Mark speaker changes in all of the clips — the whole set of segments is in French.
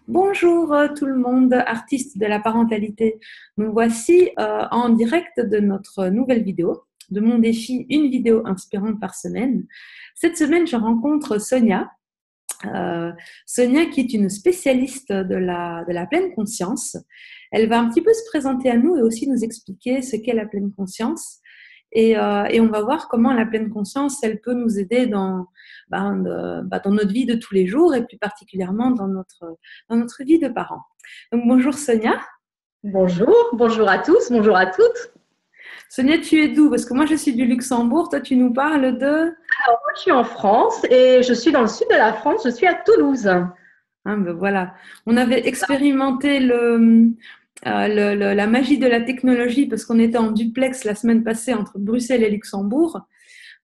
Speaker 1: Bonjour tout le monde, artistes de la parentalité. Nous voici en direct de notre nouvelle vidéo, de mon défi une vidéo inspirante par semaine. Cette semaine, je rencontre Sonia. Sonia qui est une spécialiste de la pleine conscience. Elle va un petit peu se présenter à nous et aussi nous expliquer ce qu'est la pleine conscience. Et on va voir comment la pleine conscience, elle peut nous aider dans notre vie de tous les jours et plus particulièrement dans notre vie de parents. Donc bonjour Sonia.
Speaker 2: Bonjour, bonjour à tous, bonjour à toutes.
Speaker 1: Sonia, tu es d'où? Parce que moi je suis du Luxembourg, toi tu nous parles de…
Speaker 2: Alors, moi, je suis en France et je suis dans le sud de la France, je suis à Toulouse.
Speaker 1: Ah, ben voilà, on avait expérimenté la magie de la technologie parce qu'on était en duplex la semaine passée entre Bruxelles et Luxembourg.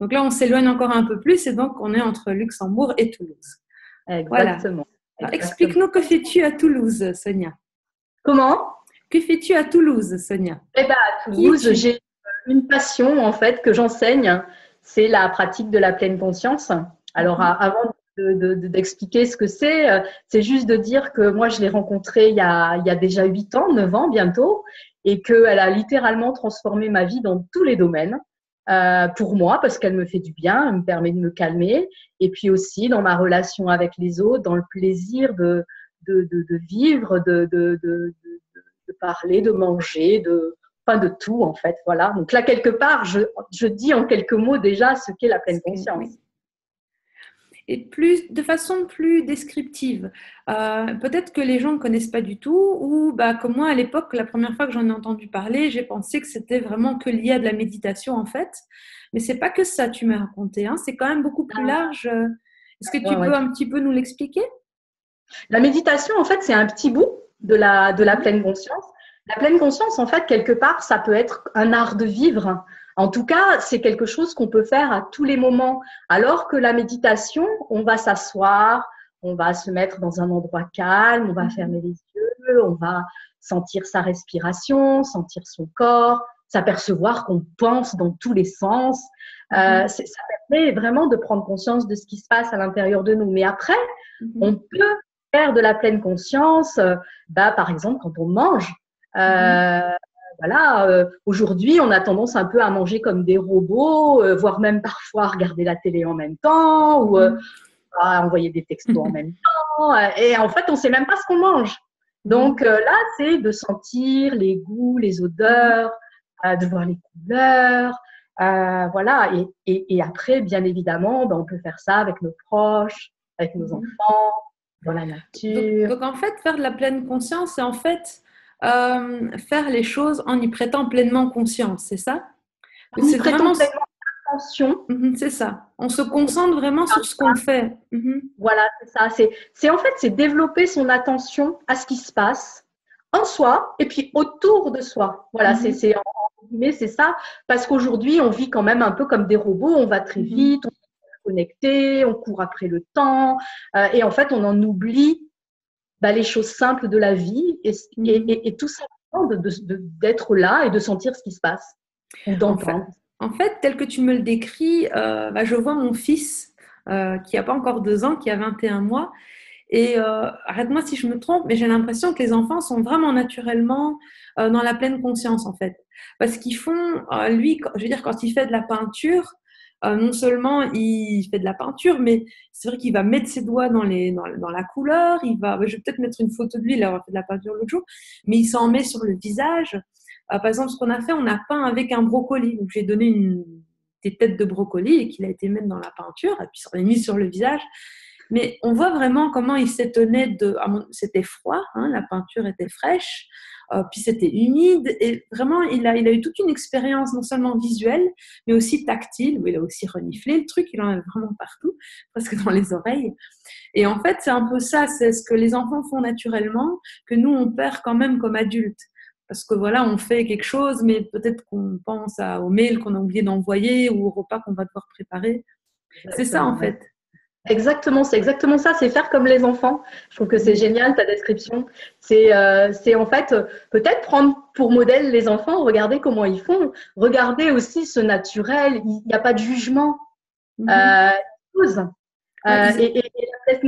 Speaker 1: Donc là, on s'éloigne encore un peu plus et donc on est entre Luxembourg et Toulouse. Voilà.
Speaker 2: Exactement,
Speaker 1: Alors,
Speaker 2: exactement.
Speaker 1: explique-nous que fais-tu à Toulouse, Sonia?
Speaker 2: Comment?
Speaker 1: Que fais-tu à Toulouse, Sonia?
Speaker 2: Eh bien, à
Speaker 1: Qui
Speaker 2: Toulouse,
Speaker 1: es-tu?
Speaker 2: j'ai une passion en fait que j'enseigne, c'est la pratique de la pleine conscience. Alors,
Speaker 1: Mhm.
Speaker 2: avant d'expliquer ce que c'est juste de dire que moi, je l'ai rencontrée il y a déjà 8 ans, 9 ans bientôt, et qu'elle a littéralement transformé ma vie dans tous les domaines. Pour moi, parce qu'elle me fait du bien, elle me permet de me calmer, et puis aussi dans ma relation avec les autres, dans le plaisir de vivre, de parler, de manger, enfin de tout en fait. Voilà. Donc là, quelque part, je dis en quelques mots déjà ce qu'est la pleine conscience.
Speaker 1: Oui. Et de façon plus descriptive, peut-être que les gens ne connaissent pas du tout, ou comme moi à l'époque, la première fois que j'en ai entendu parler, j'ai pensé que c'était vraiment que lié à de la méditation en fait. Mais c'est pas que ça, tu m'as raconté, hein, c'est quand même beaucoup plus large. Est-ce que
Speaker 2: Ouais,
Speaker 1: tu
Speaker 2: ouais.
Speaker 1: peux un petit peu nous l'expliquer?
Speaker 2: La méditation, en fait, c'est un petit bout de la pleine conscience. La pleine conscience, en fait, quelque part, ça peut être un art de vivre. En tout cas, c'est quelque chose qu'on peut faire à tous les moments. Alors que la méditation, on va s'asseoir, on va se mettre dans un endroit calme, on va
Speaker 1: Mhm.
Speaker 2: fermer les yeux, on va sentir sa respiration, sentir son corps, s'apercevoir qu'on pense dans tous les sens.
Speaker 1: Mhm.
Speaker 2: Ça permet vraiment de prendre conscience de ce qui se passe à l'intérieur de nous. Mais après, on
Speaker 1: Mhm.
Speaker 2: peut faire de la pleine conscience, par exemple, quand on mange.
Speaker 1: Mhm.
Speaker 2: Euh, voilà, aujourd'hui, on a tendance un peu à manger comme des robots, voire même parfois à regarder la télé en même temps ou
Speaker 1: Mhm.
Speaker 2: à envoyer des textos en même temps. Et en fait, on ne sait même pas ce qu'on mange. Donc
Speaker 1: Mhm.
Speaker 2: là, c'est de sentir les goûts, les
Speaker 1: Mhm.
Speaker 2: odeurs, de voir les couleurs. Voilà. Et après, bien évidemment, on peut faire ça avec nos proches, avec nos
Speaker 1: Mhm.
Speaker 2: enfants, dans la
Speaker 1: Donc,
Speaker 2: nature.
Speaker 1: donc, en fait, faire de la pleine conscience, c'est en fait faire les choses en y prêtant pleinement conscience, c'est ça? Donc,
Speaker 2: En y
Speaker 1: c'est
Speaker 2: prêtant
Speaker 1: vraiment,
Speaker 2: pleinement attention.
Speaker 1: c'est ça. On se concentre vraiment sur ce qu'on fait. Mhm.
Speaker 2: Voilà, c'est ça. En fait, c'est développer son attention à ce qui se passe en soi et puis autour de soi. Voilà,
Speaker 1: Mhm.
Speaker 2: en guillemets, c'est ça. Parce qu'aujourd'hui, on vit quand même un peu comme des robots. On va très
Speaker 1: Mhm.
Speaker 2: vite, on est connecté, on court après le temps. Et en fait, on en oublie les choses simples de la vie
Speaker 1: Mhm.
Speaker 2: et tout simplement d'être là et de sentir ce qui se passe ou
Speaker 1: En fait,
Speaker 2: d'entendre.
Speaker 1: en fait, tel que tu me le décris, je vois mon fils qui n'a pas encore 2 ans, qui a 21 mois. Et arrête-moi si je me trompe, mais j'ai l'impression que les enfants sont vraiment naturellement dans la pleine conscience, en fait. Parce qu'ils font, lui, je veux dire, quand il fait de la peinture, non seulement il fait de la peinture, mais c'est vrai qu'il va mettre ses doigts dans la couleur. Je vais peut-être mettre une photo de lui, il a fait de la peinture l'autre jour, mais il s'en met sur le visage. Par exemple, ce qu'on a fait, on a peint avec un brocoli. Donc, j'ai donné des têtes de brocoli et qu'il a été mettre dans la peinture, et puis on l'a mis sur le visage. Mais on voit vraiment comment il s'étonnait c'était froid, hein, la peinture était fraîche, puis c'était humide, et vraiment, il a eu toute une expérience non seulement visuelle, mais aussi tactile, où il a aussi reniflé le truc, il en a vraiment partout, presque dans les oreilles. Et en fait, c'est un peu ça, c'est ce que les enfants font naturellement, que nous, on perd quand même comme adultes. Parce que voilà, on fait quelque chose, mais peut-être qu'on pense au mail qu'on a oublié d'envoyer ou au repas qu'on va devoir préparer. C'est ça, en
Speaker 2: Exactement, ouais.
Speaker 1: fait.
Speaker 2: Exactement, c'est exactement ça, c'est faire comme les enfants. Je trouve que c'est
Speaker 1: Mhm.
Speaker 2: génial ta description. C'est en fait peut-être prendre pour modèle les enfants, regarder comment ils font, regarder aussi ce naturel, il n'y a pas de jugement.
Speaker 1: Mhm.
Speaker 2: Ils osent.
Speaker 1: Ouais,
Speaker 2: Et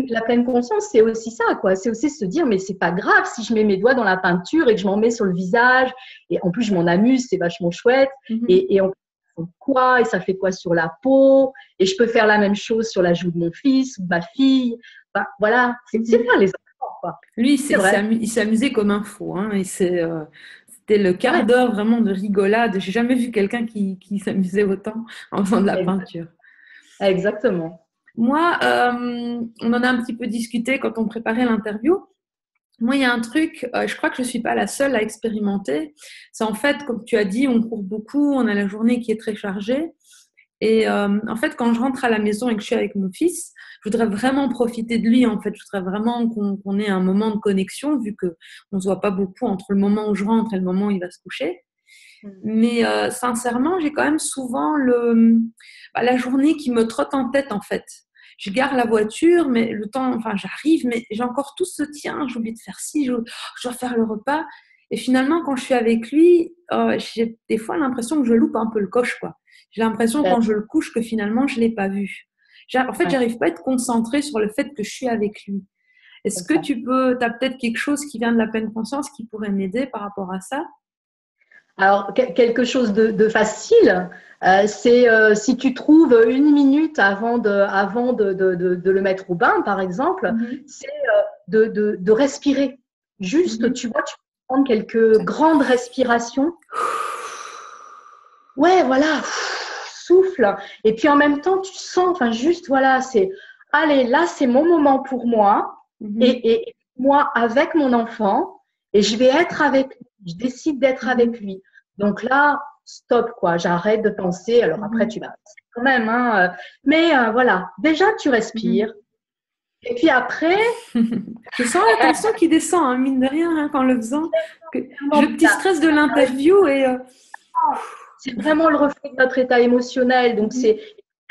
Speaker 2: la pleine conscience, c'est aussi ça, quoi. C'est aussi se dire, mais c'est pas grave si je mets mes doigts dans la peinture et que je m'en mets sur le visage. Et en plus, je m'en amuse, c'est vachement chouette.
Speaker 1: mhm,
Speaker 2: Et on fait quoi? Et ça fait quoi sur la peau? Et je peux faire la même chose sur la joue de mon fils ou de ma fille. Enfin, voilà, c'est
Speaker 1: mhm.
Speaker 2: bien les enfants, quoi.
Speaker 1: Lui,
Speaker 2: C'est vrai.
Speaker 1: il s'est amusé comme un fou, hein, c'était le quart
Speaker 2: Ouais,
Speaker 1: d'heure vraiment de rigolade. J'ai jamais vu quelqu'un qui s'amusait autant en faisant de la peinture.
Speaker 2: exactement.
Speaker 1: Moi, on en a un petit peu discuté quand on préparait l'interview. Moi, il y a un truc, je crois que je ne suis pas la seule à expérimenter. C'est en fait, comme tu as dit, on court beaucoup, on a la journée qui est très chargée. Et en fait, quand je rentre à la maison et que je suis avec mon fils, je voudrais vraiment profiter de lui. En fait, je voudrais vraiment qu'on ait un moment de connexion, vu que on se voit pas beaucoup entre le moment où je rentre et le moment où il va se coucher. Mais sincèrement, j'ai quand même souvent la journée qui me trotte en tête, en fait. Je gare la voiture, mais le temps, enfin, j'arrive, mais j'ai encore tout ce tien, j'ai oublié de faire ci, je dois faire le repas. Et finalement, quand je suis avec lui, j'ai des fois l'impression que je loupe un peu le coche, quoi. J'ai l'impression
Speaker 2: Ben,
Speaker 1: quand je le couche que finalement, je l'ai pas vu. En fait,
Speaker 2: ouais,
Speaker 1: j'arrive pas à être concentrée sur le fait que je suis avec lui.
Speaker 2: je
Speaker 1: Est-ce que
Speaker 2: comprends.
Speaker 1: tu as peut-être quelque chose qui vient de la pleine conscience qui pourrait m'aider par rapport à ça?
Speaker 2: Alors, quelque chose de facile, c'est si tu trouves une minute avant de le mettre au bain, par exemple,
Speaker 1: Mhm,
Speaker 2: c'est de respirer. Juste,
Speaker 1: mhm.
Speaker 2: tu vois, tu peux prendre quelques grandes respirations. Ouais, voilà, souffle. Et puis en même temps, tu sens, enfin, juste, voilà, c'est, allez, là, c'est mon moment pour moi.
Speaker 1: Mhm,
Speaker 2: Et moi, avec mon enfant, et je vais être avec lui. Je décide d'être avec
Speaker 1: mhm,
Speaker 2: lui. Donc là, stop, quoi. J'arrête de penser. Alors après,
Speaker 1: mhm,
Speaker 2: tu vas penser quand même, hein. Mais voilà, déjà, tu
Speaker 1: mhm.
Speaker 2: respires. Et puis après,
Speaker 1: Je sens la tension qui descend, hein, mine de rien, hein, en le faisant. Que j'ai
Speaker 2: vraiment,
Speaker 1: le petit stress de l'interview et
Speaker 2: c'est vraiment le reflet de notre état émotionnel. Donc,
Speaker 1: mhm,
Speaker 2: c'est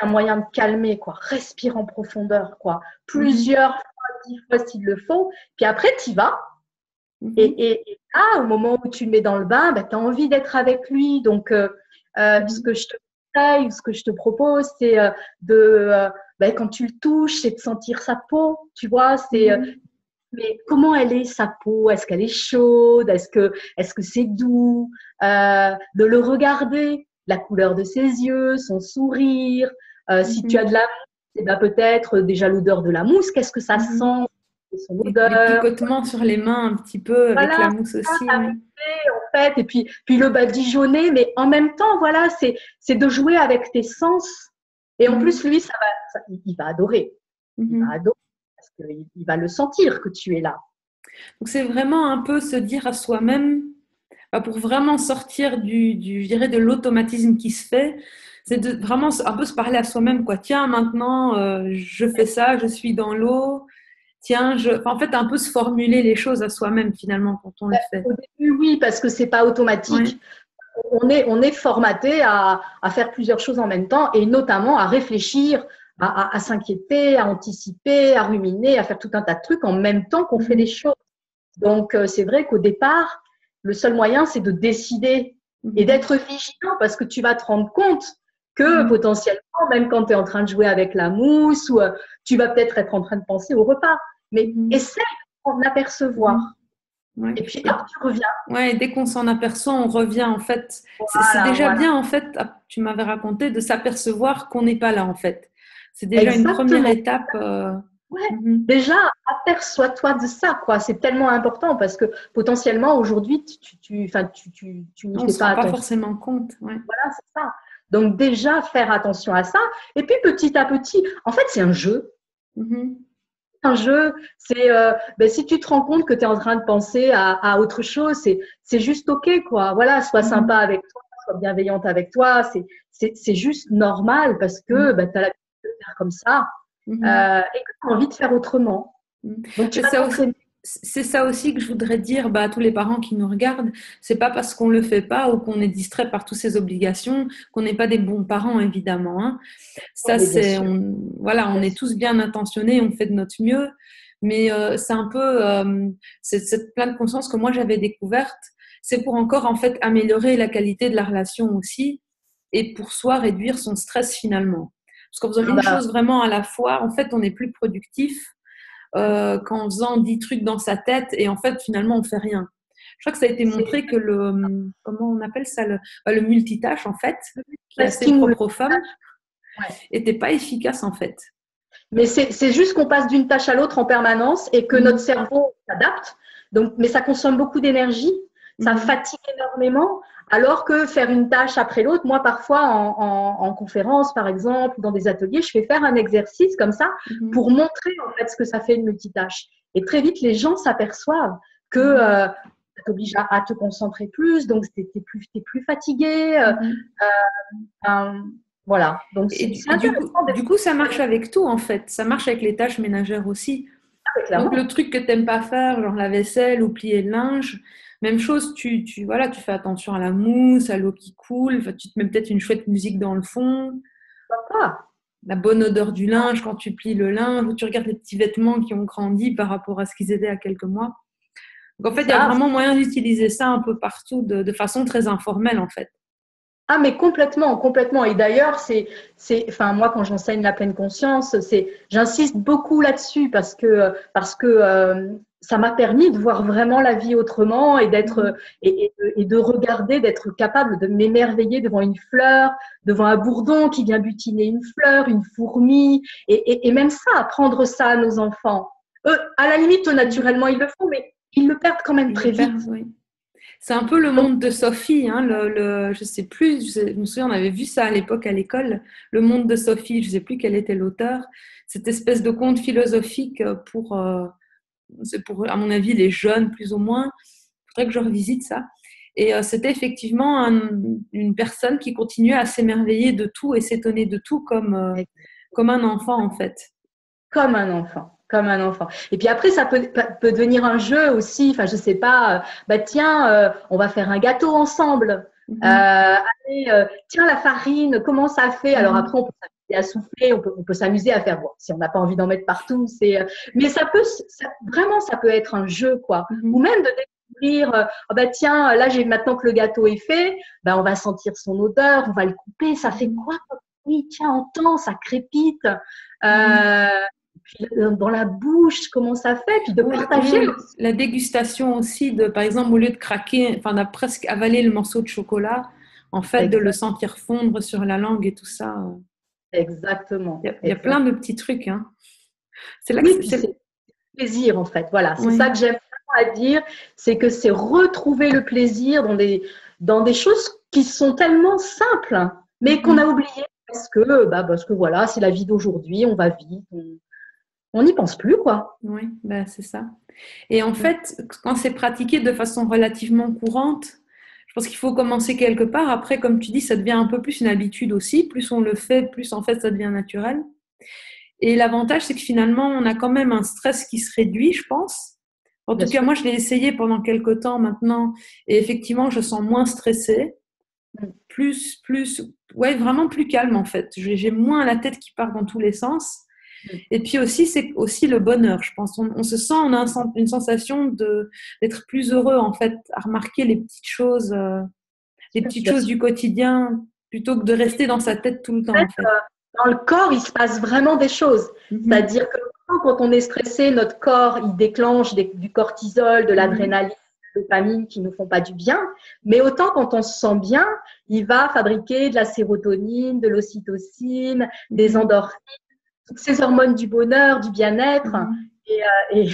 Speaker 2: un moyen de calmer, quoi. Respire en profondeur, quoi.
Speaker 1: mhm,
Speaker 2: Plusieurs fois, 10 fois s'il le faut. Puis après, tu y vas.
Speaker 1: mhm,
Speaker 2: Et là, au moment où tu le mets dans le bain, bah, tu as envie d'être avec lui. Donc, ce
Speaker 1: mhm,
Speaker 2: que je te conseille, ce que je te propose, c'est bah, quand tu le touches, c'est de sentir sa peau. Tu vois, c'est
Speaker 1: mhm,
Speaker 2: mais comment elle est sa peau? Est-ce qu'elle est chaude? Est-ce que c'est doux? De le regarder, la couleur de ses yeux, son sourire. Si tu as
Speaker 1: mhm,
Speaker 2: de la mousse, eh ben peut-être déjà l'odeur de la mousse. Qu'est-ce que ça
Speaker 1: mhm.
Speaker 2: sent? Son
Speaker 1: Les
Speaker 2: odeur.
Speaker 1: picotements sur les mains un petit peu avec
Speaker 2: Voilà,
Speaker 1: la mousse
Speaker 2: ça,
Speaker 1: aussi, ouais.
Speaker 2: t'amuser en fait. Et puis le badigeonner, mais en même temps, voilà, c'est de jouer avec tes sens. Et en plus,
Speaker 1: Mhm,
Speaker 2: lui, il va adorer. Il va
Speaker 1: mhm.
Speaker 2: adorer parce qu'il va le sentir que tu es là.
Speaker 1: Donc c'est vraiment un peu se dire à soi-même, pour vraiment sortir je dirais, de l'automatisme qui se fait, c'est de vraiment un peu se parler à soi-même, quoi. Tiens, maintenant, je fais ça, je suis dans l'eau. Tiens, enfin, en fait, un peu se formuler les choses à soi-même finalement quand on le fait.
Speaker 2: Au début, oui, parce que c'est pas
Speaker 1: Ouais.
Speaker 2: automatique. On est formaté à faire plusieurs choses en même temps et notamment à réfléchir, à s'inquiéter, à anticiper, à ruminer, à faire tout un tas de trucs en même temps qu'on fait les
Speaker 1: Mhm,
Speaker 2: choses. Donc, c'est vrai qu'au départ, le seul moyen, c'est de décider et
Speaker 1: mhm,
Speaker 2: d'être vigilant parce que tu vas te rendre compte que
Speaker 1: mhm,
Speaker 2: potentiellement, même quand tu es en train de jouer avec la mousse ou tu vas peut-être être en train de penser au repas, mais
Speaker 1: mhm,
Speaker 2: essaie d'en
Speaker 1: mhm.
Speaker 2: apercevoir.
Speaker 1: Ouais.
Speaker 2: Et puis, hop, tu reviens.
Speaker 1: Ouais, et dès qu'on s'en aperçoit, on revient en fait. C'est
Speaker 2: Voilà,
Speaker 1: déjà
Speaker 2: voilà.
Speaker 1: bien en fait, tu m'avais raconté, de s'apercevoir qu'on n'est pas là en fait. C'est déjà une première
Speaker 2: Exactement.
Speaker 1: étape.
Speaker 2: Ouais.
Speaker 1: Mhm.
Speaker 2: Déjà, aperçois-toi de ça, quoi. C'est tellement important parce que potentiellement, aujourd'hui, enfin, tu n'y
Speaker 1: On ne
Speaker 2: fais
Speaker 1: se
Speaker 2: pas
Speaker 1: rend pas
Speaker 2: attention.
Speaker 1: forcément compte. Ouais.
Speaker 2: Voilà, c'est ça. Donc, déjà, faire attention à ça. Et puis, petit à petit, en fait, c'est un jeu.
Speaker 1: Mhm.
Speaker 2: Un jeu, c'est ben, si tu te rends compte que tu es en train de penser à autre chose, c'est juste OK, quoi. Voilà, sois sympa
Speaker 1: Mhm.
Speaker 2: avec toi, sois bienveillante avec toi. C'est juste normal parce que
Speaker 1: Mhm.
Speaker 2: ben, tu as l'habitude de faire comme ça
Speaker 1: Mhm.
Speaker 2: et que tu as envie de faire autrement.
Speaker 1: Mhm.
Speaker 2: Donc, tu
Speaker 1: Mais
Speaker 2: vas t'entraîner.
Speaker 1: c'est ça aussi que je voudrais dire, à tous les parents qui nous regardent. C'est pas parce qu'on le fait pas ou qu'on est distrait par toutes ces obligations qu'on n'est pas des bons parents, évidemment, hein. Ça,
Speaker 2: Mais bien sûr,
Speaker 1: voilà, on
Speaker 2: bien
Speaker 1: est
Speaker 2: sûr.
Speaker 1: tous bien intentionnés, on fait de notre mieux, mais c'est un peu cette pleine conscience que moi j'avais découverte. C'est pour encore en fait améliorer la qualité de la relation aussi et pour soi réduire son stress finalement. Parce qu'en faisant
Speaker 2: Ah
Speaker 1: une
Speaker 2: bah,
Speaker 1: chose vraiment à la fois, en fait, on est plus productif qu'en faisant 10 trucs dans sa tête et en fait, finalement, on fait rien. Je crois que ça a été
Speaker 2: c'est
Speaker 1: montré que comment on appelle ça, le multitâche, en fait,
Speaker 2: le
Speaker 1: qui est assez
Speaker 2: multitasking ou le
Speaker 1: propre aux femmes,
Speaker 2: ouais.
Speaker 1: était pas efficace, en fait.
Speaker 2: Mais c'est juste qu'on passe d'une tâche à l'autre en permanence et que notre
Speaker 1: Mhm.
Speaker 2: cerveau s'adapte. Donc, mais ça consomme beaucoup d'énergie, ça
Speaker 1: Mhm.
Speaker 2: fatigue énormément. Alors que faire une tâche après l'autre, moi parfois en conférence par exemple, dans des ateliers, je fais faire un exercice comme ça
Speaker 1: Mhm.
Speaker 2: pour montrer en fait ce que ça fait une multitâche. Et très vite, les gens s'aperçoivent que
Speaker 1: Mhm.
Speaker 2: ça t'oblige à te concentrer plus, donc t'es plus fatigué.
Speaker 1: Mhm.
Speaker 2: Euh, voilà, donc
Speaker 1: Et
Speaker 2: c'est
Speaker 1: du coup,
Speaker 2: intéressant
Speaker 1: du coup, ça marche avec tout, en fait. Ça marche avec les tâches ménagères aussi.
Speaker 2: d'expliquer
Speaker 1: Donc, le
Speaker 2: clairement.
Speaker 1: truc que tu n'aimes pas faire, genre la vaisselle ou plier le linge, même chose, voilà, tu fais attention à la mousse, à l'eau qui coule, enfin, tu te mets peut-être une chouette musique dans le fond,
Speaker 2: Ah,
Speaker 1: la bonne odeur du linge quand tu plies le linge, ou tu regardes les petits vêtements qui ont grandi par rapport à ce qu'ils étaient à quelques mois. Donc, en fait, il y a
Speaker 2: ça,
Speaker 1: vraiment moyen d'utiliser ça un peu partout de façon très informelle, en fait.
Speaker 2: ah, mais complètement, complètement. Et d'ailleurs, enfin, moi, quand j'enseigne la pleine conscience, j'insiste beaucoup là-dessus parce que ça m'a permis de voir vraiment la vie autrement et
Speaker 1: Mhm.
Speaker 2: et de regarder, d'être capable de m'émerveiller devant une fleur, devant un bourdon qui vient butiner une fleur, une fourmi, et même ça, apprendre ça à nos enfants. Eux, à la limite,
Speaker 1: Mhm.
Speaker 2: naturellement, ils le font, mais ils le perdent quand même
Speaker 1: Ils
Speaker 2: très
Speaker 1: le
Speaker 2: vite.
Speaker 1: perdent, oui. C'est un peu le
Speaker 2: Donc,
Speaker 1: monde de Sophie, hein, je sais plus, je me souviens, on avait vu ça à l'époque à l'école, le monde de Sophie, je sais plus quel était l'auteur, cette espèce de conte philosophique c'est pour, à mon avis, les jeunes plus ou moins. Il faudrait que je revisite ça. Et c'était effectivement une personne qui continuait à s'émerveiller de tout et s'étonner de tout comme un enfant en fait.
Speaker 2: comme un enfant, comme un enfant. Et puis après, ça peut devenir un jeu aussi. Enfin, je sais pas. Bah tiens, on va faire un gâteau ensemble.
Speaker 1: Mhm,
Speaker 2: Allez, tiens la farine, comment ça fait? Alors
Speaker 1: mhm,
Speaker 2: après, on peut s'amuser à souffler, on peut s'amuser à faire. Bon, si on n'a pas envie d'en mettre partout, mais vraiment, ça peut être un jeu, quoi. Ou
Speaker 1: mhm.
Speaker 2: même de découvrir. Oh, bah tiens, là, j'ai maintenant que le gâteau est fait, bah on va sentir son odeur, on va le couper. Ça fait
Speaker 1: Mhm.
Speaker 2: quoi? Oui, tiens, entends, ça crépite.
Speaker 1: Mhm.
Speaker 2: Euh, puis dans la bouche, comment ça fait, puis de
Speaker 1: Oui,
Speaker 2: partager
Speaker 1: oui,
Speaker 2: aussi.
Speaker 1: la dégustation aussi de, par exemple, au lieu de craquer, enfin, de presque avaler le morceau de chocolat, en fait, de le
Speaker 2: Exact,
Speaker 1: sentir fondre sur la langue et tout ça.
Speaker 2: exactement,
Speaker 1: Il y a plein
Speaker 2: exact.
Speaker 1: de petits trucs, hein. C'est là que
Speaker 2: Oui, puis c'est plaisir en fait. Voilà, c'est ça
Speaker 1: oui.
Speaker 2: que j'aime vraiment à dire, c'est que c'est retrouver le plaisir dans des choses qui sont tellement simples, hein, mais qu'on a
Speaker 1: Mhm.
Speaker 2: oublié parce que voilà, c'est la vie d'aujourd'hui, on va vite, on n'y pense plus quoi.
Speaker 1: Oui, ben, c'est ça. Et en fait, quand c'est pratiqué de façon relativement courante, je pense qu'il faut commencer quelque part. Après, comme tu dis, ça devient un peu plus une habitude aussi. Plus on le fait, plus en fait ça devient naturel. Et l'avantage, c'est que finalement, on a quand même un stress qui se réduit, je pense. En
Speaker 2: Bien
Speaker 1: tout cas,
Speaker 2: sûr.
Speaker 1: moi, je l'ai essayé pendant quelques temps maintenant. Et effectivement, je sens moins stressée, ouais, vraiment plus calme en fait. J'ai moins la tête qui part dans tous les sens. Et puis aussi, c'est aussi le bonheur, je pense. On se sent, on a une sensation d'être plus heureux, en fait, à remarquer les petites
Speaker 2: Bien
Speaker 1: choses
Speaker 2: sûr.
Speaker 1: du quotidien, plutôt que de rester dans sa tête tout le temps, en fait.
Speaker 2: Dans le corps, il se passe vraiment des choses.
Speaker 1: Mhm,
Speaker 2: C'est-à-dire que quand on est stressé, notre corps, il déclenche du cortisol, de
Speaker 1: mhm,
Speaker 2: l'adrénaline, de la dopamine qui ne nous font pas du bien. Mais autant quand on se sent bien, il va fabriquer de la sérotonine, de l'ocytocine, des
Speaker 1: mhm,
Speaker 2: endorphines, toutes ces hormones du bonheur, du bien-être.
Speaker 1: mhm.
Speaker 2: Et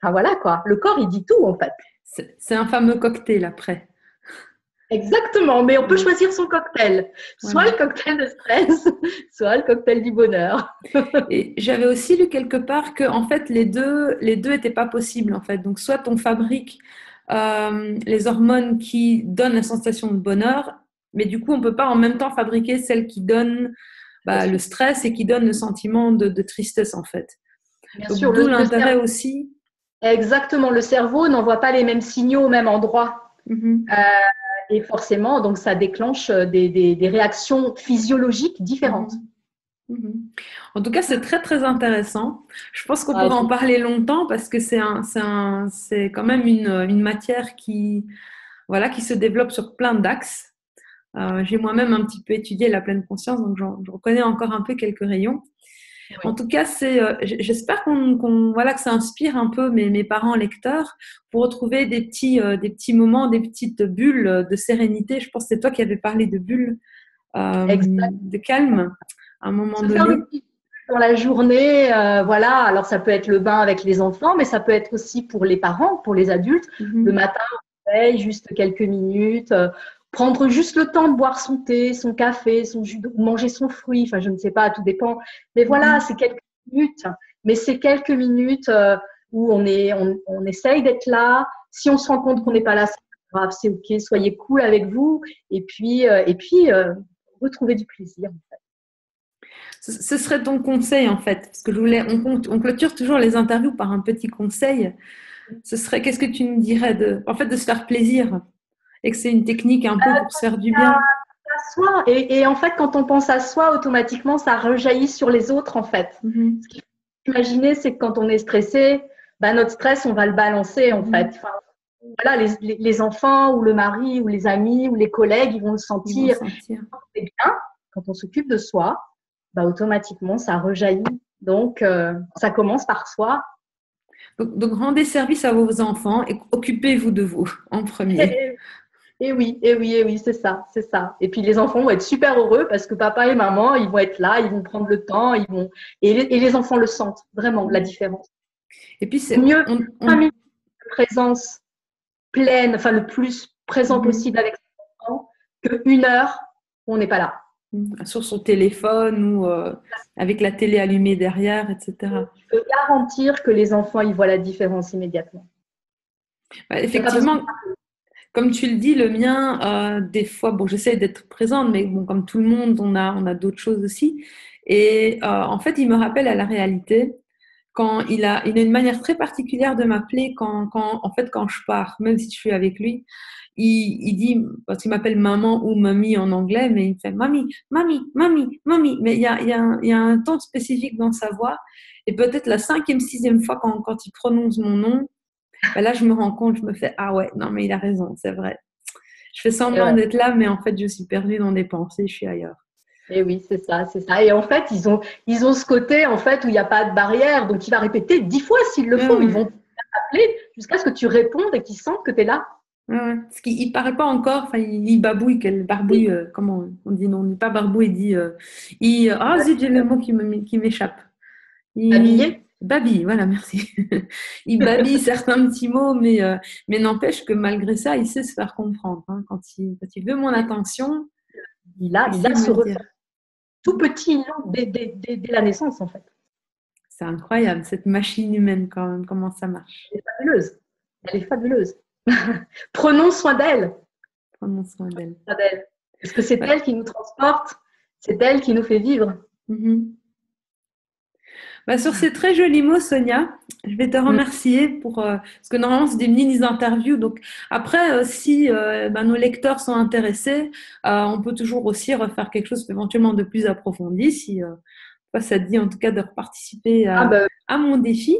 Speaker 2: enfin voilà quoi, le corps, il dit tout en fait.
Speaker 1: C'est un fameux cocktail après.
Speaker 2: Exactement, mais on peut
Speaker 1: Ouais,
Speaker 2: choisir son cocktail. Soit
Speaker 1: voilà.
Speaker 2: le cocktail de stress, soit le cocktail du bonheur.
Speaker 1: Et j'avais aussi lu quelque part que en fait les deux étaient pas possibles en fait. Donc soit on fabrique les hormones qui donnent la sensation de bonheur, mais du coup on peut pas en même temps fabriquer celles qui donnent
Speaker 2: Bien
Speaker 1: le
Speaker 2: sûr.
Speaker 1: stress et qui donnent le sentiment de tristesse en fait.
Speaker 2: Bien
Speaker 1: Donc
Speaker 2: sûr,
Speaker 1: d'où
Speaker 2: le
Speaker 1: l'intérêt
Speaker 2: cerveau,
Speaker 1: aussi.
Speaker 2: exactement, le cerveau n'envoie pas les mêmes signaux au même endroit.
Speaker 1: Mhm,
Speaker 2: Euh, et forcément, donc ça déclenche des réactions physiologiques différentes.
Speaker 1: mhm, mhm. En tout cas, c'est très très intéressant. Je pense qu'on
Speaker 2: Ah,
Speaker 1: pourrait en parler longtemps parce que c'est quand même une matière qui, voilà, qui se développe sur plein d'axes. J'ai moi-même un petit peu étudié la pleine conscience, donc je reconnais encore un peu quelques rayons. En
Speaker 2: Oui,
Speaker 1: tout cas, j'espère voilà, que ça inspire un peu mes parents lecteurs pour retrouver des petits moments, des petites bulles de sérénité. Je pense que c'est toi qui avais parlé de bulles
Speaker 2: exact.
Speaker 1: de calme à un moment
Speaker 2: Se faire des
Speaker 1: donné.
Speaker 2: petits dans la journée, voilà. Alors ça peut être le bain avec les enfants, mais ça peut être aussi pour les parents, pour les adultes. Le
Speaker 1: Mhm.
Speaker 2: matin, on réveille, juste quelques minutes, prendre juste le temps de boire son thé, son café, son jus, manger son fruit. Enfin, je ne sais pas, tout dépend. Mais voilà,
Speaker 1: Mhm.
Speaker 2: c'est quelques minutes. Mais c'est quelques minutes où on essaye d'être là. Si on se rend compte qu'on n'est
Speaker 1: Mhm.
Speaker 2: pas là, c'est pas grave, c'est ok. Soyez cool avec vous. Retrouver du plaisir.
Speaker 1: Ce serait ton conseil en fait, parce que on clôture toujours les interviews par un petit conseil. Qu'est-ce que tu nous dirais en fait, de se faire plaisir et que c'est une technique un peu pour se faire du bien.
Speaker 2: À soi. Et en fait, quand on pense à soi, automatiquement, ça rejaillit sur les autres, en fait.
Speaker 1: Mhm.
Speaker 2: Ce qu'il faut imaginer, c'est que quand on est stressé, bah, notre stress, on va le balancer, en fait.
Speaker 1: Mhm.
Speaker 2: Enfin, voilà, les enfants ou le mari ou les amis ou les collègues, ils vont le
Speaker 1: Ils vont le
Speaker 2: sentir.
Speaker 1: sentir.
Speaker 2: C'est bien. Quand on s'occupe de soi, bah, automatiquement, ça rejaillit. Donc, ça commence par soi.
Speaker 1: Donc, rendez service à vos enfants et occupez-vous de vous en premier.
Speaker 2: Et oui, c'est ça, c'est ça. Et puis les enfants vont être super heureux parce que papa et maman, ils vont être là, ils vont prendre le temps, et les enfants le sentent vraiment la différence.
Speaker 1: Et puis,
Speaker 2: Mieux 5 minutes de présence pleine, enfin le plus présent
Speaker 1: Mhm.
Speaker 2: possible avec ses enfants, que 1 heure où on n'est pas là.
Speaker 1: Sur son téléphone ou avec la télé allumée derrière, etc.
Speaker 2: Je peux garantir que les enfants, ils voient la différence immédiatement.
Speaker 1: Bah,
Speaker 2: Il n'y a pas besoin.
Speaker 1: effectivement, comme tu le dis, le mien, des fois, bon, j'essaie d'être présente, mais bon, comme tout le monde, on a d'autres choses aussi. Et en fait, il me rappelle à la réalité quand il a une manière très particulière de m'appeler en fait, quand je pars, même si je suis avec lui. Il dit, parce qu'il m'appelle maman ou mamie en anglais, mais il me fait mamie, mamie, mamie, mamie. Mais il y a un ton spécifique dans sa voix. Et peut-être la cinquième, sixième fois quand il prononce mon nom, ben là, je me rends compte, je me fais, ah ouais, non, mais il a raison, c'est vrai. Je fais
Speaker 2: Et
Speaker 1: semblant
Speaker 2: ouais.
Speaker 1: d'être là, mais en fait, je suis perdue dans des pensées, je suis ailleurs.
Speaker 2: Et oui, c'est ça, c'est ça. Et en fait, ils ont ce côté en fait où il n'y a pas de barrière, donc il va répéter 10 fois s'il le
Speaker 1: Ouais,
Speaker 2: faut. Ils
Speaker 1: ouais.
Speaker 2: vont t'appeler jusqu'à ce que tu répondes et qu'ils sentent que tu es là.
Speaker 1: Ouais, ouais. Parce qu'il il paraît pas encore, enfin, il babouille, quelle barbouille, comment on dit non, on dit pas barbouille, il dit, ah zut, j'ai le mot qui m'échappe. Il
Speaker 2: Habillé.
Speaker 1: babille, voilà, merci. Il babille certains petits mots, mais n'empêche que malgré ça, il sait se faire comprendre. Hein. Quand il veut mon attention, il
Speaker 2: Il
Speaker 1: sait
Speaker 2: a
Speaker 1: me
Speaker 2: ce
Speaker 1: le dire.
Speaker 2: ressenti. Tout petit, dès la naissance, en fait.
Speaker 1: C'est incroyable, cette machine humaine, quand même, comment ça marche.
Speaker 2: Elle est fabuleuse. Elle est fabuleuse. Prenons soin d'elle.
Speaker 1: Prenons soin d'elle.
Speaker 2: Parce que c'est
Speaker 1: Ouais.
Speaker 2: elle qui nous transporte, c'est elle qui nous fait vivre.
Speaker 1: Mhm. Bah, sur ces très jolis mots, Sonia, je vais te remercier parce que normalement c'est des mini-interviews. Donc après, si bah, nos lecteurs sont intéressés, on peut toujours aussi refaire quelque chose éventuellement de plus approfondi si ça te dit en tout cas de participer
Speaker 2: Ah ben,
Speaker 1: à mon défi.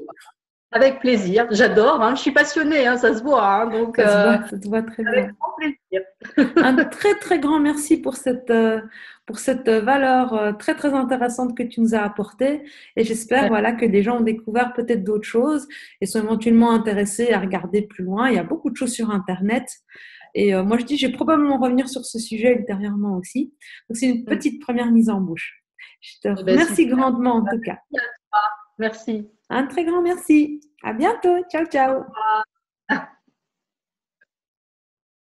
Speaker 2: avec plaisir. J'adore. Hein. Je suis passionnée, hein, ça se voit. Hein. Donc,
Speaker 1: Ça te voit très
Speaker 2: avec
Speaker 1: bien.
Speaker 2: grand plaisir.
Speaker 1: Un très très grand merci pour cette valeur très très intéressante que tu nous as apportée et j'espère voilà que des gens ont découvert peut-être d'autres choses et sont éventuellement intéressés à regarder plus loin. Il y a beaucoup de choses sur Internet et moi je dis je vais probablement revenir sur ce sujet ultérieurement aussi. Donc c'est une petite première mise en bouche. Je te
Speaker 2: Eh ben,
Speaker 1: remercie
Speaker 2: super.
Speaker 1: grandement en tout cas.
Speaker 2: Merci.
Speaker 1: Un très grand merci. À bientôt. Ciao ciao.